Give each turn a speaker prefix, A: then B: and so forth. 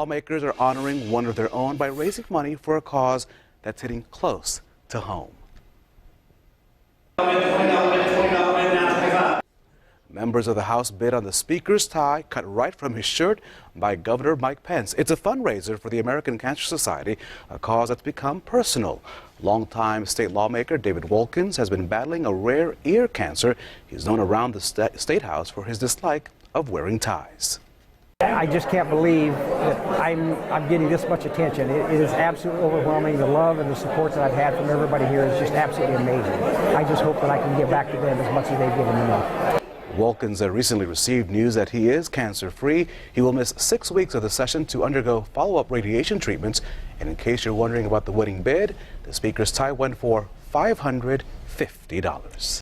A: Lawmakers are honoring one of their own by raising money for a cause that's hitting close to home. Members of the House bid on the Speaker's tie cut right from his shirt by Governor Mike Pence. It's a fundraiser for the American Cancer Society, a cause that's become personal. Longtime state lawmaker David Wilkins has been battling a rare ear cancer. He's known around the State House for his dislike of wearing ties.
B: I just can't believe that I'm getting this much attention. It is absolutely overwhelming. The love and the support that I've had from everybody here is just absolutely amazing. I just hope that I can give back to them as much as they've given me.
A: Wilkins recently received news that he is cancer-free. He will miss 6 weeks of the session to undergo follow-up radiation treatments. And in case you're wondering about the winning bid, the Speaker's tie went for $550.